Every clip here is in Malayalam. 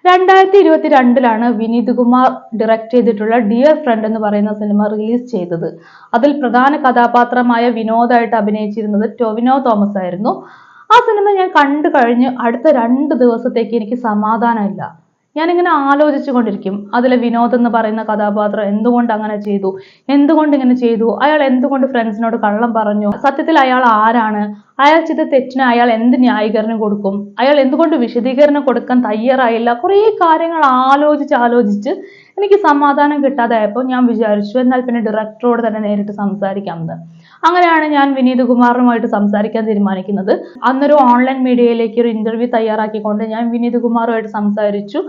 2022 വിനീത് കുമാർ ഡയറക്ട് ചെയ്തിട്ടുള്ള ഡിയർ ഫ്രണ്ട് എന്ന് പറയുന്ന സിനിമ റിലീസ് ചെയ്തത്. അതിൽ പ്രധാന കഥാപാത്രമായ വിനോദായിട്ട് അഭിനയിച്ചിരുന്നത് ടൊവിനോ തോമസ് ആയിരുന്നു. ആ സിനിമ ഞാൻ കണ്ടു കഴിഞ്ഞ് അടുത്ത 2 ദിവസത്തേക്ക് എനിക്ക് സമാധാനമില്ല. ഞാനിങ്ങനെ ആലോചിച്ചു കൊണ്ടിരിക്കും, അതിലെ വിനോദ് എന്ന് പറയുന്ന കഥാപാത്രം എന്തുകൊണ്ട് അങ്ങനെ ചെയ്തു, എന്തുകൊണ്ട് ഇങ്ങനെ ചെയ്തു, അയാൾ എന്തുകൊണ്ട് ഫ്രണ്ട്സിനോട് കള്ളം പറഞ്ഞു, സത്യത്തിൽ അയാൾ ആരാണ്, അയാൾ ചെയ്ത തെറ്റിന് അയാൾ എന്ത് ന്യായീകരണം കൊടുക്കും, അയാൾ എന്തുകൊണ്ട് വിശദീകരണം കൊടുക്കാൻ തയ്യാറായില്ല. കുറേ കാര്യങ്ങൾ ആലോചിച്ച് എനിക്ക് സമാധാനം കിട്ടാതായപ്പോൾ ഞാൻ വിചാരിച്ചു എന്നാൽ പിന്നെ ഡയറക്ടറോട് തന്നെ നേരിട്ട് സംസാരിക്കാമെന്ന്. അങ്ങനെയാണ് ഞാൻ വിനീത് കുമാറുമായിട്ട് സംസാരിക്കാൻ തീരുമാനിക്കുന്നത്. അന്നൊരു ഓൺലൈൻ മീഡിയയിലേക്ക് ഒരു ഇന്റർവ്യൂ തയ്യാറാക്കിക്കൊണ്ട് ഞാൻ വിനീത് കുമാറുമായിട്ട് സംസാരിച്ചു.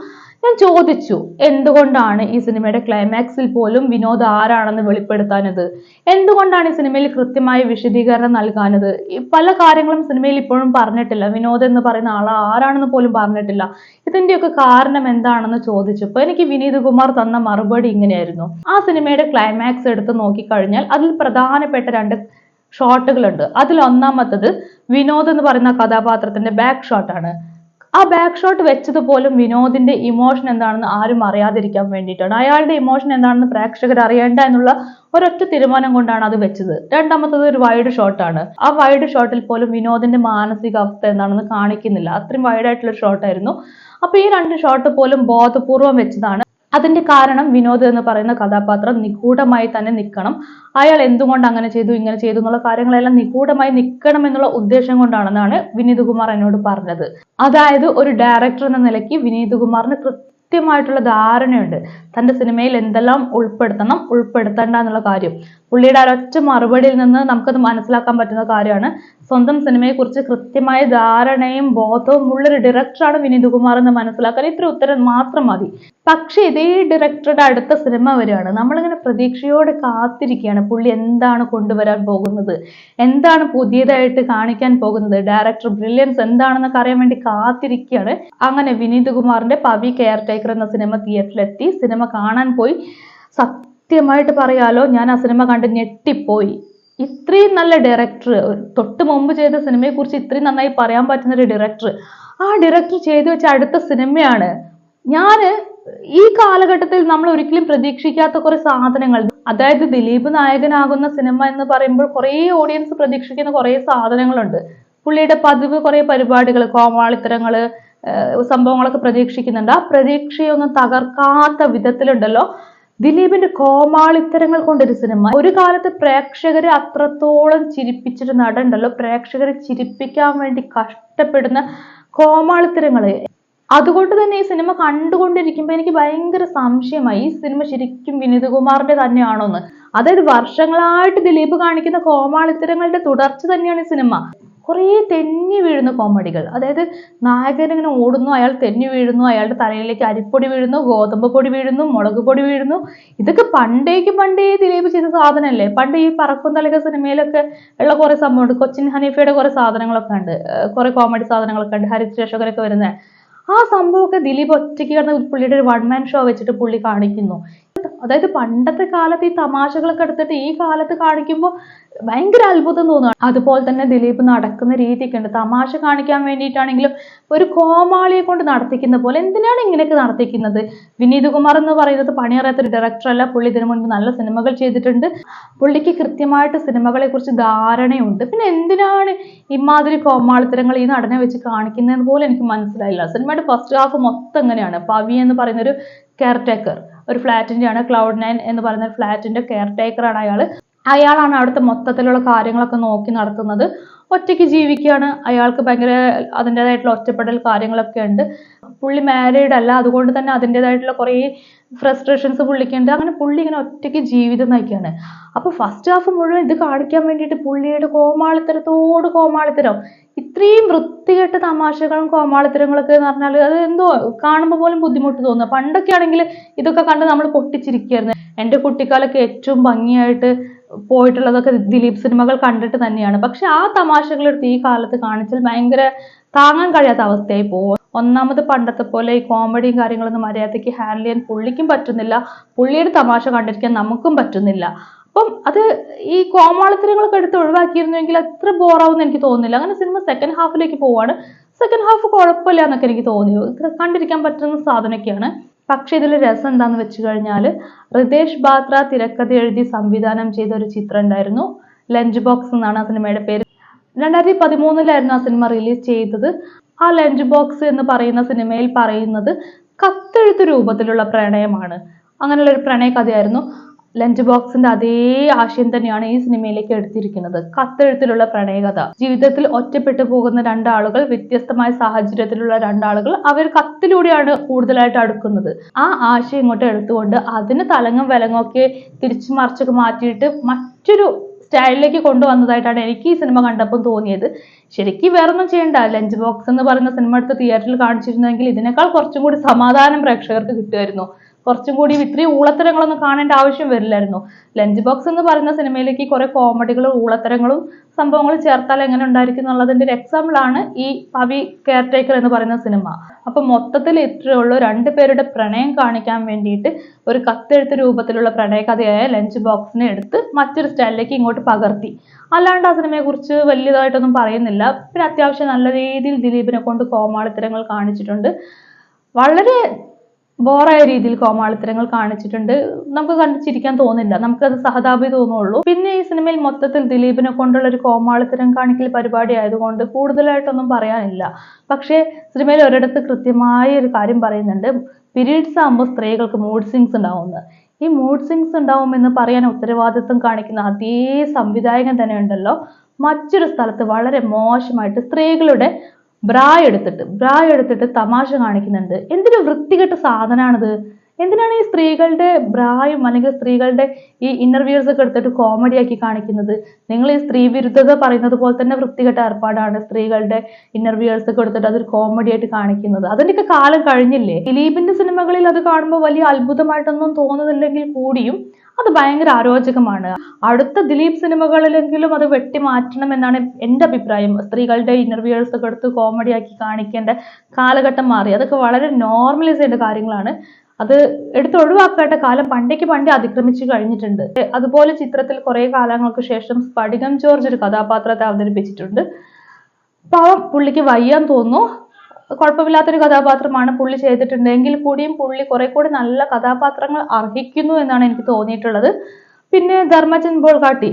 ഞാൻ ചോദിച്ചു, എന്തുകൊണ്ടാണ് ഈ സിനിമയുടെ ക്ലൈമാക്സിൽ പോലും വിനോദ് ആരാണെന്ന് വെളിപ്പെടുത്താനത്, എന്തുകൊണ്ടാണ് ഈ സിനിമയിൽ കൃത്യമായ വിശദീകരണം നൽകാനത്, പല കാര്യങ്ങളും സിനിമയിൽ ഇപ്പോഴും പറഞ്ഞിട്ടില്ല, വിനോദ് എന്ന് പറയുന്ന ആൾ ആരാണെന്ന് പോലും പറഞ്ഞിട്ടില്ല, ഇതിന്റെയൊക്കെ കാരണം എന്താണെന്ന് ചോദിച്ചപ്പോൾ എനിക്ക് വിനീത് കുമാർ തന്ന മറുപടി ഇങ്ങനെയായിരുന്നു. ആ സിനിമയുടെ ക്ലൈമാക്സ് എടുത്ത് നോക്കിക്കഴിഞ്ഞാൽ അതിൽ പ്രധാനപ്പെട്ട 2 ഷോട്ടുകളുണ്ട്. അതിൽ ഒന്നാമത്തത് വിനോദ് എന്ന് പറയുന്ന കഥാപാത്രത്തിന്റെ ബാക്ക് ഷോട്ടാണ്. ആ ബാക്ക് ഷോട്ട് വെച്ചത് പോലും വിനോദിന്റെ ഇമോഷൻ എന്താണെന്ന് ആരും അറിയാതിരിക്കാൻ വേണ്ടിയിട്ടാണ്. അയാളുടെ ഇമോഷൻ എന്താണെന്ന് പ്രേക്ഷകർ അറിയേണ്ട എന്നുള്ള ഒരൊറ്റ തീരുമാനം കൊണ്ടാണ് അത് വെച്ചത്. രണ്ടാമത്തത് ഒരു വൈഡ് ഷോട്ടാണ്. ആ വൈഡ് ഷോട്ടിൽ പോലും വിനോദിന്റെ മാനസികാവസ്ഥ എന്താണെന്ന് കാണിക്കുന്നില്ല. അത്രയും വൈഡ് ആയിട്ടുള്ള ഷോട്ടായിരുന്നു. അപ്പൊ ഈ 2 ഷോട്ട് പോലും ബോധപൂർവം വെച്ചതാണ്. അതിന്റെ കാരണം വിനോദ് എന്ന് പറയുന്ന കഥാപാത്രം നിഗൂഢമായി തന്നെ നിൽക്കണം, അയാൾ എന്തുകൊണ്ട് അങ്ങനെ ചെയ്തു ഇങ്ങനെ ചെയ്തു എന്നുള്ള കാര്യങ്ങളെല്ലാം നിഗൂഢമായി നിൽക്കണം എന്നുള്ള ഉദ്ദേശം കൊണ്ടാണെന്നാണ് വിനീത് കുമാർ എന്നോട് പറഞ്ഞത്. അതായത് ഒരു ഡയറക്ടർ എന്ന നിലയ്ക്ക് വിനീത് കുമാറിന് കൃത്യമായിട്ടുള്ള ധാരണയുണ്ട് തന്റെ സിനിമയിൽ എന്തെല്ലാം ഉൾപ്പെടുത്തണം ഉൾപ്പെടുത്തണ്ട എന്നുള്ള കാര്യം. പുള്ളിയുടെ ഒരൊറ്റ മറുപടിയിൽ നിന്ന് നമുക്കത് മനസ്സിലാക്കാൻ പറ്റുന്ന കാര്യമാണ്. സ്വന്തം സിനിമയെ കുറിച്ച് കൃത്യമായ ധാരണയും ബോധവും ഉള്ളൊരു ഡയറക്ടറാണ് വിനീത് കുമാർ എന്ന് മനസ്സിലാക്കാൻ ഇത്ര ഉത്തരം മാത്രം മതി. പക്ഷെ ഇതേ ഡയറക്ടറുടെ അടുത്ത സിനിമ വരികയാണ്. നമ്മളിങ്ങനെ പ്രതീക്ഷയോടെ കാത്തിരിക്കുകയാണ്, പുള്ളി എന്താണ് കൊണ്ടുവരാൻ പോകുന്നത്, എന്താണ് പുതിയതായിട്ട് കാണിക്കാൻ പോകുന്നത്, ഡയറക്ടർ ബ്രില്യൻസ് എന്താണെന്നൊക്കെ അറിയാൻ വേണ്ടി കാത്തിരിക്കുകയാണ്. അങ്ങനെ വിനീത് കുമാറിന്റെ പവി കെയർ ടേക്കർ എന്ന സിനിമ തിയേറ്ററിലെത്തി. സിനിമ കാണാൻ പോയി. സത്യമായിട്ട് പറയാലോ, ഞാൻ ആ സിനിമ കണ്ട് ഞെട്ടിപ്പോയി. ഇത്രയും നല്ല ഡയറക്ടർ, തൊട്ട് മുമ്പ് ചെയ്ത സിനിമയെ കുറിച്ച് ഇത്രയും നന്നായി പറയാൻ പറ്റുന്ന ഒരു ഡയറക്ടർ, ആ ഡയറക്ടർ ചെയ്തു വെച്ച അടുത്ത സിനിമയാണ്. ഞാന് ഈ കാലഘട്ടത്തിൽ നമ്മൾ ഒരിക്കലും പ്രതീക്ഷിക്കാത്ത കുറെ സാധനങ്ങൾ, അതായത് ദിലീപ് നായകനാകുന്ന സിനിമ എന്ന് പറയുമ്പോൾ കുറെ ഓഡിയൻസ് പ്രതീക്ഷിക്കുന്ന കുറെ സാധനങ്ങളുണ്ട്. പുള്ളിയുടെ പതിവ് കുറെ പരിപാടികൾ, കോമാളിത്തരങ്ങള്, സംഭവങ്ങളൊക്കെ പ്രതീക്ഷിക്കുന്നുണ്ട്. ആ പ്രതീക്ഷയൊന്നും തകർക്കാത്ത വിധത്തിലുണ്ടല്ലോ ദിലീപിന്റെ കോമാളിത്തരങ്ങൾ കൊണ്ടൊരു സിനിമ. ഒരു കാലത്ത് പ്രേക്ഷകരെ അത്രത്തോളം ചിരിപ്പിച്ചൊരു നടനുണ്ടല്ലോ, പ്രേക്ഷകരെ ചിരിപ്പിക്കാൻ വേണ്ടി കഷ്ടപ്പെടുന്ന കോമാളിത്തരങ്ങള്. അതുകൊണ്ട് തന്നെ ഈ സിനിമ കണ്ടുകൊണ്ടിരിക്കുമ്പോൾ എനിക്ക് ഭയങ്കര സംശയമായി, ഈ സിനിമ ശരിക്കും വിനീത് കുമാറിന്റെ തന്നെയാണോന്ന്. അതായത് വർഷങ്ങളായിട്ട് ദിലീപ് കാണിക്കുന്ന കോമാളിത്തരങ്ങളുടെ തുടർച്ച തന്നെയാണ് ഈ സിനിമ. കുറേ തെന്നി വീഴുന്ന കോമഡികൾ, അതായത് നായകൻ ഇങ്ങനെ ഓടുന്നു, അയാൾ തെന്നി വീഴുന്നു, അയാളുടെ തലയിലേക്ക് അരിപ്പൊടി വീഴുന്നു, ഗോതമ്പ് പൊടി വീഴുന്നു, മുളക് പൊടി വീഴുന്നു. ഇതൊക്കെ പണ്ടേ ദിലീപ് ചെയ്ത സാധനമല്ലേ. പണ്ട് ഈ പറക്കും തലക സിനിമയിലൊക്കെ ഉള്ള കുറെ സംഭവമുണ്ട്. കൊച്ചിൻ ഹനീഫയുടെ കുറെ സാധനങ്ങളൊക്കെ ഉണ്ട്, കുറെ കോമഡി സാധനങ്ങളൊക്കെ ഉണ്ട്, ഹരിത് രക്ഷകരൊക്കെ വരുന്നത്. ആ സംഭവമൊക്കെ ദിലീപ് ഒറ്റയ്ക്ക് കിടന്ന് പുള്ളിയുടെ ഒരു 1 മാൻ ഷോ വെച്ചിട്ട് പുള്ളി കാണിക്കുന്നു. അതായത് പണ്ടത്തെ കാലത്ത് ഈ തമാശകളൊക്കെ എടുത്തിട്ട് ഈ കാലത്ത് കാണിക്കുമ്പോൾ ഭയങ്കര അത്ഭുതം തോന്നുകയാണ്. അതുപോലെ തന്നെ ദിലീപ് നടക്കുന്ന രീതിയൊക്കെ ഉണ്ട്. തമാശ കാണിക്കാൻ വേണ്ടിയിട്ടാണെങ്കിലും ഒരു കോമാളിയെ കൊണ്ട് നടത്തിക്കുന്ന പോലെ. എന്തിനാണ് ഇങ്ങനെയൊക്കെ നടത്തിക്കുന്നത്? വിനീത് കുമാർ എന്ന് പറയുന്നത് പണിയറിയാത്തൊരു ഡയറക്ടർ അല്ല. പുള്ളി ഇതിനു മുൻപ് നല്ല സിനിമകൾ ചെയ്തിട്ടുണ്ട്. പുള്ളിക്ക് കൃത്യമായിട്ട് സിനിമകളെ കുറിച്ച് ധാരണയുണ്ട്. പിന്നെ എന്തിനാണ് ഇമാതിരി കോമാളിത്തരങ്ങൾ ഈ നടനെ വെച്ച് കാണിക്കുന്നതെന്ന് പോലും എനിക്ക് മനസ്സിലായില്ല. സിനിമയുടെ ഫസ്റ്റ് ഹാഫ് മൊത്തം എങ്ങനെയാണ്. പവി എന്ന് പറയുന്ന ഒരു കെയർ ടേക്കർ, ഒരു ഫ്ലാറ്റിന്റെ ആണ്, Cloud9 എന്ന് പറയുന്ന ഒരു ഫ്ലാറ്റിന്റെ കെയർ ടേക്കർ ആണ് അയാളാണ് അവിടുത്തെ മൊത്തത്തിലുള്ള കാര്യങ്ങളൊക്കെ നോക്കി നടത്തുന്നത്. ഒറ്റയ്ക്ക് ജീവിക്കുകയാണ്. അയാൾക്ക് ഭയങ്കര അതിൻ്റെതായിട്ടുള്ള ഒറ്റപ്പെടൽ കാര്യങ്ങളൊക്കെ ഉണ്ട്. പുള്ളി മാരീഡ് അല്ല, അതുകൊണ്ട് തന്നെ അതിൻ്റെതായിട്ടുള്ള കുറേ ഫ്രസ്ട്രേഷൻസ് പുള്ളിക്കുണ്ട്. അങ്ങനെ പുള്ളി ഇങ്ങനെ ഒറ്റയ്ക്ക് ജീവിതം നയിക്കുകയാണ്. അപ്പൊ ഫസ്റ്റ് ഹാഫ് മുഴുവൻ ഇത് കാണിക്കാൻ വേണ്ടിയിട്ട് പുള്ളിയുടെ കോമാളിത്തരം, ഇത്രയും വൃത്തികെട്ട തമാശകളും കോമാളിത്തരങ്ങളൊക്കെ എന്ന് പറഞ്ഞാൽ അത് എന്തോ കാണുമ്പോൾ പോലും ബുദ്ധിമുട്ട് തോന്നുക. പണ്ടൊക്കെ ആണെങ്കിൽ ഇതൊക്കെ കണ്ട് നമ്മൾ പൊട്ടിച്ചിരിക്കുകയായിരുന്നു. എൻ്റെ കുട്ടിക്കാലൊക്കെ ഏറ്റവും ഭംഗിയായിട്ട് പോയിട്ടുള്ളതൊക്കെ ദിലീപ് സിനിമകൾ കണ്ടിട്ട് തന്നെയാണ്. പക്ഷെ ആ തമാശകൾ എടുത്ത് ഈ കാലത്ത് കാണിച്ചാൽ ഭയങ്കര താങ്ങാൻ കഴിയാത്ത അവസ്ഥയായി പോകും. ഒന്നാമത് പണ്ടത്തെ പോലെ ഈ കോമഡിയും കാര്യങ്ങളൊന്നും മര്യാദയ്ക്ക് ഹാൻഡിൽ ചെയ്യാൻ പുള്ളിക്കും പറ്റുന്നില്ല, പുള്ളിയുടെ തമാശ കണ്ടിരിക്കാൻ നമുക്കും പറ്റുന്നില്ല. അപ്പം അത് ഈ കോമാളിത്തരങ്ങളൊക്കെ എടുത്ത് ഒഴിവാക്കിയിരുന്നെങ്കിൽ അത്ര ബോറാവുമെന്ന് എനിക്ക് തോന്നുന്നില്ല. അങ്ങനെ സിനിമ സെക്കൻഡ് ഹാഫിലേക്ക് പോവാണ്. സെക്കൻഡ് ഹാഫ് കുഴപ്പമില്ല എന്നൊക്കെ എനിക്ക് തോന്നി, കണ്ടിരിക്കാൻ പറ്റുന്ന സാധനമൊക്കെയാണ്. പക്ഷെ ഇതിൽ രസം എന്താന്ന് വെച്ച് കഴിഞ്ഞാൽ റിതേഷ് ബാത്ര തിരക്കഥ എഴുതി സംവിധാനം ചെയ്ത ഒരു ചിത്രം ഉണ്ടായിരുന്നു, ലഞ്ച് ബോക്സ് എന്നാണ് ആ സിനിമയുടെ പേര്. 2013 ആ സിനിമ റിലീസ് ചെയ്തത്. ആ ലഞ്ച് ബോക്സ് എന്ന് പറയുന്ന സിനിമയിൽ പറയുന്നത് കത്തെഴുത്ത് രൂപത്തിലുള്ള പ്രണയമാണ്. അങ്ങനെയുള്ള ഒരു പ്രണയ കഥയായിരുന്നു. ലഞ്ച് ബോക്സിന്റെ അതേ ആശയം തന്നെയാണ് ഈ സിനിമയിലേക്ക് എടുത്തിരിക്കുന്നത്. കത്തെഴുത്തിലുള്ള പ്രണയകഥ. ജീവിതത്തിൽ ഒറ്റപ്പെട്ടു പോകുന്ന രണ്ടാളുകൾ, വ്യത്യസ്തമായ സാഹചര്യത്തിലുള്ള രണ്ടാളുകൾ, അവർ കത്തിലൂടെയാണ് കൂടുതലായിട്ട് അടുക്കുന്നത്. ആ ആശയം ഇങ്ങോട്ട് എടുത്തുകൊണ്ട് അതിന് തലങ്ങും വിലങ്ങും ഒക്കെ തിരിച്ചു മറിച്ചൊക്കെ മാറ്റിയിട്ട് മറ്റൊരു സ്റ്റൈലിലേക്ക് കൊണ്ടുവന്നതായിട്ടാണ് എനിക്ക് ഈ സിനിമ കണ്ടപ്പോൾ തോന്നിയത്. ശരിക്കും വേറൊന്നും ചെയ്യണ്ട, ലഞ്ച് ബോക്സ് എന്ന് പറയുന്ന സിനിമ എടുത്ത് തിയേറ്ററിൽ കാണിച്ചിരുന്നെങ്കിൽ ഇതിനേക്കാൾ കുറച്ചും കൂടി സമാധാനം പ്രേക്ഷകർക്ക് കിട്ടുമായിരുന്നു. കുറച്ചും കൂടി ഇത്രയും ഊളത്തരങ്ങളൊന്നും കാണേണ്ട ആവശ്യം വരില്ലായിരുന്നു. ലഞ്ച് ബോക്സ് എന്ന് പറയുന്ന സിനിമയിലേക്ക് കുറെ കോമഡികളും ഊളത്തരങ്ങളും സംഭവങ്ങളും ചേർത്താൽ എങ്ങനെ ഉണ്ടായിരിക്കും എന്നുള്ളതിന്റെ ഒരു എക്സാമ്പിൾ ആണ് ഈ പവി കെയർടേക്കർ എന്ന് പറയുന്ന സിനിമ. അപ്പൊ മൊത്തത്തിൽ ഇത്രയേ ഉള്ളൂ, രണ്ടുപേരുടെ പ്രണയം കാണിക്കാൻ വേണ്ടിയിട്ട് ഒരു കത്തെഴുത്ത് രൂപത്തിലുള്ള പ്രണയകഥയായ ലഞ്ച് ബോക്സിനെ എടുത്ത് മറ്റൊരു സ്റ്റൈലിലേക്ക് ഇങ്ങോട്ട് പകർത്തി. അല്ലാണ്ട് ആ സിനിമയെ കുറിച്ച് വലിയതായിട്ടൊന്നും പറയുന്നില്ല. പിന്നെ അത്യാവശ്യം നല്ല രീതിയിൽ ദിലീപിനെ കൊണ്ട് കോമാളിത്തരങ്ങൾ കാണിച്ചിട്ടുണ്ട്. വളരെ ബോറായ രീതിയിൽ കോമാളിത്തരങ്ങൾ കാണിച്ചിട്ടുണ്ട്. നമുക്ക് കണ്ടിച്ചിരിക്കാൻ തോന്നില്ല, നമുക്കത് സഹതാപി തോന്നുള്ളൂ. പിന്നെ ഈ സിനിമയിൽ മൊത്തത്തിൽ ദിലീപിനെ കൊണ്ടുള്ള ഒരു കോമാളിത്തരം കാണിക്കൽ പരിപാടി ആയതുകൊണ്ട് കൂടുതലായിട്ടൊന്നും പറയാനില്ല. പക്ഷേ സിനിമയിൽ ഒരിടത്ത് കൃത്യമായ ഒരു കാര്യം പറയുന്നുണ്ട്, പീരീഡ്സ് ആകുമ്പോൾ സ്ത്രീകൾക്ക് മൂഡ് സ്വിങ്സ് ഉണ്ടാവുമെന്ന്. ഈ മൂഡ് സ്വിങ്സ് ഉണ്ടാവുമെന്ന് പറയാൻ ഉത്തരവാദിത്വം കാണിക്കുന്ന അതേ സംവിധായകൻ തന്നെ ഉണ്ടല്ലോ മറ്റൊരു സ്ഥലത്ത് വളരെ മോശമായിട്ട് സ്ത്രീകളുടെ ബ്രാ എടുത്തിട്ട് തമാശ കാണിക്കുന്നുണ്ട്. എന്തൊരു വൃത്തികെട്ട സാധനമാണിത്. എന്തിനാണ് ഈ സ്ത്രീകളുടെ ബ്രായും അല്ലെങ്കിൽ സ്ത്രീകളുടെ ഈ ഇന്നർവ്യൂസ് ഒക്കെ എടുത്തിട്ട് കോമഡി ആക്കി കാണിക്കുന്നത്? നിങ്ങൾ ഈ സ്ത്രീ വിരുദ്ധത പറയുന്നത് പോലെ തന്നെ വൃത്തികെട്ട ഏർപ്പാടാണ് സ്ത്രീകളുടെ ഇന്നർവ്യൂസ് ഒക്കെ എടുത്തിട്ട് അതൊരു കോമഡി ആയിട്ട് കാണിക്കുന്നത്. അതിന്റെയൊക്കെ കാലം കഴിഞ്ഞില്ലേ? ദിലീപിന്റെ സിനിമകളിൽ അത് കാണുമ്പോൾ വലിയ അത്ഭുതമായിട്ടൊന്നും തോന്നുന്നില്ലെങ്കിൽ കൂടിയും അത് ഭയങ്കര അരോചകമാണ്. അടുത്ത ദിലീപ് സിനിമകളിലെങ്കിലും അത് വെട്ടി മാറ്റണം എന്നാണ് എൻ്റെ അഭിപ്രായം. സ്ത്രീകളുടെ ഇന്റർവ്യൂസ് ഒക്കെ എടുത്ത് കോമഡി ആക്കി കാണിക്കേണ്ട കാലഘട്ടം മാറി. അതൊക്കെ വളരെ നോർമലൈസ് ചെയ്യേണ്ട കാര്യങ്ങളാണ്. അത് എടുത്ത് ഒഴിവാക്കേണ്ട കാലം പണ്ടേ അതിക്രമിച്ചു കഴിഞ്ഞിട്ടുണ്ട്. അതുപോലെ ചിത്രത്തിൽ കുറെ കാലങ്ങൾക്ക് ശേഷം സ്ഫടികം ജോർജ് ഒരു കഥാപാത്രത്തെ അവതരിപ്പിച്ചിട്ടുണ്ട്. പാവം, പുള്ളിക്ക് വയ്യാൻ തോന്നുന്നു. കുഴപ്പമില്ലാത്തൊരു കഥാപാത്രമാണ് പുള്ളി ചെയ്തിട്ടുണ്ട്. എങ്കിൽ കൂടിയും പുള്ളി കുറെ കൂടി നല്ല കഥാപാത്രങ്ങൾ അർഹിക്കുന്നു എന്നാണ് എനിക്ക് തോന്നിയിട്ടുള്ളത്. പിന്നെ ധർമ്മജൻ ബോൾഗാട്ടി,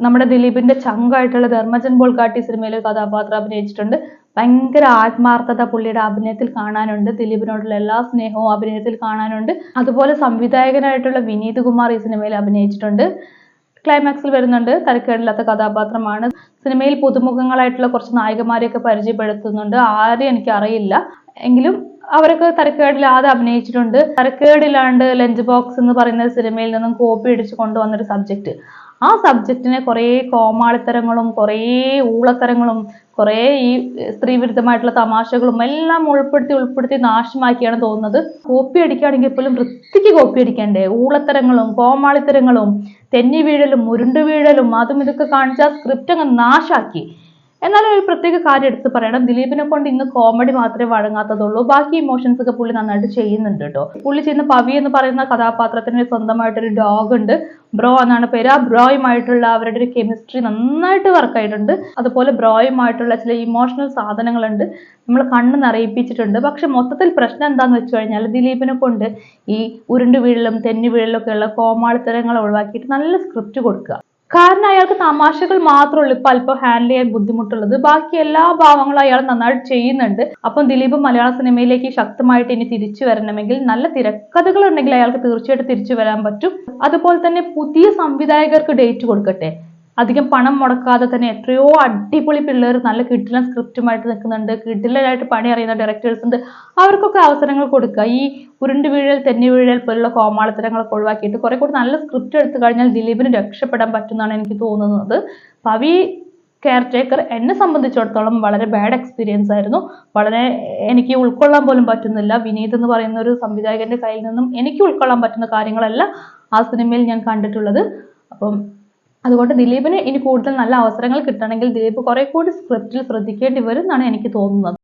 നമ്മുടെ ദിലീപിന്റെ ചങ്കായിട്ടുള്ള ധർമ്മജൻ ബോൾഗാട്ടി സിനിമയിൽ ഒരു കഥാപാത്രം അഭിനയിച്ചിട്ടുണ്ട്. ഭയങ്കര ആത്മാർത്ഥത പുള്ളിയുടെ അഭിനയത്തിൽ കാണാനുണ്ട്. ദിലീപിനോടുള്ള എല്ലാ സ്നേഹവും അഭിനയത്തിൽ കാണാനുണ്ട്. അതുപോലെ സംവിധായകനായിട്ടുള്ള വിനീത് കുമാർ ഈ സിനിമയിൽ അഭിനയിച്ചിട്ടുണ്ട്. ക്ലൈമാക്സിൽ വരുന്നുണ്ട്. തരക്കേടില്ലാത്ത കഥാപാത്രമാണ്. സിനിമയിൽ പുതുമുഖങ്ങളായിട്ടുള്ള കുറച്ച് നായികമാരെയൊക്കെ പരിചയപ്പെടുത്തുന്നുണ്ട്. ആരെയും എനിക്ക് അറിയില്ല, എങ്കിലും അവരൊക്കെ തരക്കേടില്ലാതെ അഭിനയിച്ചിട്ടുണ്ട്. തരക്കേടില്ലാണ്ട് ലഞ്ച് ബോക്സ് എന്ന് പറയുന്ന സിനിമയിൽ നിന്നും കോപ്പി അടിച്ച് കൊണ്ടുവന്നൊരു സബ്ജക്റ്റ്, ആ സബ്ജക്റ്റിനെ കുറേ കോമാളിത്തരങ്ങളും കുറേ ഊളത്തരങ്ങളും കുറേ ഈ സ്ത്രീവിരുദ്ധമായിട്ടുള്ള തമാശകളും എല്ലാം ഉൾപ്പെടുത്തി നാശമാക്കിയാണ് തോന്നുന്നത്. കോപ്പി അടിക്കുകയാണെങ്കിൽ പോലും വൃത്തിക്ക് കോപ്പി അടിക്കണ്ടേ? ഊളത്തരങ്ങളും കോമാളിത്തരങ്ങളും തെന്നി വീഴലും ഉരുണ്ടു വീഴലും അതും ഇതൊക്കെ കാണിച്ച സ്ക്രിപ്റ്റ് അങ്ങ് നാശാക്കി. എന്നാലും ഒരു പ്രത്യേക കാര്യം എടുത്ത് പറയണം, ദിലീപിനെ കൊണ്ട് ഇന്ന് കോമഡി മാത്രമേ വഴങ്ങാത്തതുള്ളൂ. ബാക്കി ഇമോഷൻസ് ഒക്കെ പുള്ളി നന്നായിട്ട് ചെയ്യുന്നുണ്ട് കേട്ടോ. പുള്ളി ചെയ്യുന്ന പവി എന്ന് പറയുന്ന കഥാപാത്രത്തിന് സ്വന്തമായിട്ടൊരു ഡോഗ് ഉണ്ട്, ബ്രോ എന്നാണ് പേര്. ആ ബ്രോയുമായിട്ടുള്ള അവരുടെ ഒരു കെമിസ്ട്രി നന്നായിട്ട് വർക്കായിട്ടുണ്ട്. അതുപോലെ ബ്രോയുമായിട്ടുള്ള ചില ഇമോഷണൽ സാധനങ്ങളുണ്ട്, നമ്മൾ കണ്ണ് നിറയിപ്പിച്ചിട്ടുണ്ട്. പക്ഷെ മൊത്തത്തിൽ പ്രശ്നം എന്താന്ന് വെച്ച് കഴിഞ്ഞാൽ ദിലീപിനെ കൊണ്ട് ഈ ഉരുണ്ടു വീഴലും തെന്നി വീഴലും ഒക്കെയുള്ള കോമാളിത്തരങ്ങൾ ഒഴിവാക്കിയിട്ട് നല്ല സ്ക്രിപ്റ്റ് കൊടുക്കുക. കാരണം അയാൾക്ക് തമാശകൾ മാത്രമുള്ളൂ ഇപ്പൊ അല്പം ഹാൻഡിൽ ചെയ്യാൻ ബുദ്ധിമുട്ടുള്ളത്. ബാക്കി എല്ലാ ഭാവങ്ങളും അയാൾ നന്നായിട്ട് ചെയ്യുന്നുണ്ട്. അപ്പം ദിലീപ് മലയാള സിനിമയിലേക്ക് ശക്തമായിട്ട് ഇനി തിരിച്ചു വരണമെങ്കിൽ നല്ല തിരക്കഥകൾ ഉണ്ടെങ്കിൽ അയാൾക്ക് തീർച്ചയായിട്ടും തിരിച്ചു വരാൻ പറ്റും. അതുപോലെ തന്നെ പുതിയ സംവിധായകർക്ക് ഡേറ്റ് കൊടുക്കട്ടെ. അധികം പണം മുടക്കാതെ തന്നെ എത്രയോ അടിപൊളി പിള്ളേർ നല്ല കിടിലൻ സ്ക്രിപ്റ്റുമായിട്ട് നിൽക്കുന്നുണ്ട്, കിടിലനായിട്ട് പണി അറിയുന്ന ഡയറക്ടേഴ്സ് ഉണ്ട്. അവർക്കൊക്കെ അവസരങ്ങൾ കൊടുക്കുക. ഈ ഉരുണ്ടു വീഴൽ തെന്നി വീഴൽ പോലുള്ള കോമാളിത്തരങ്ങളൊക്കെ ഒഴിവാക്കിയിട്ട് കുറെ കൂടി നല്ല സ്ക്രിപ്റ്റ് എടുത്തു കഴിഞ്ഞാൽ ദിലീപിന് രക്ഷപ്പെടാൻ പറ്റുമെന്നാണ് എനിക്ക് തോന്നുന്നത്. പവി കെയർടേക്കർ എന്നെ സംബന്ധിച്ചിടത്തോളം വളരെ ബാഡ് എക്സ്പീരിയൻസ് ആയിരുന്നു. വളരെ എനിക്ക് ഉൾക്കൊള്ളാൻ പോലും പറ്റുന്നില്ല. വിനീത് എന്ന് പറയുന്ന ഒരു സംവിധായകന്റെ കയ്യിൽ നിന്നും എനിക്ക് ഉൾക്കൊള്ളാൻ പറ്റുന്ന കാര്യങ്ങളല്ല ആ സിനിമയിൽ ഞാൻ കണ്ടിട്ടുള്ളത്. അപ്പം അതുകൊണ്ട് ദിലീപിന് ഇനി കൂടുതൽ നല്ല അവസരങ്ങൾ കിട്ടണമെങ്കിൽ ദിലീപ് കുറെ കൂടി സ്ക്രിപ്റ്റിൽ ശ്രദ്ധിക്കേണ്ടി വരും എന്നാണ് എനിക്ക് തോന്നുന്നത്.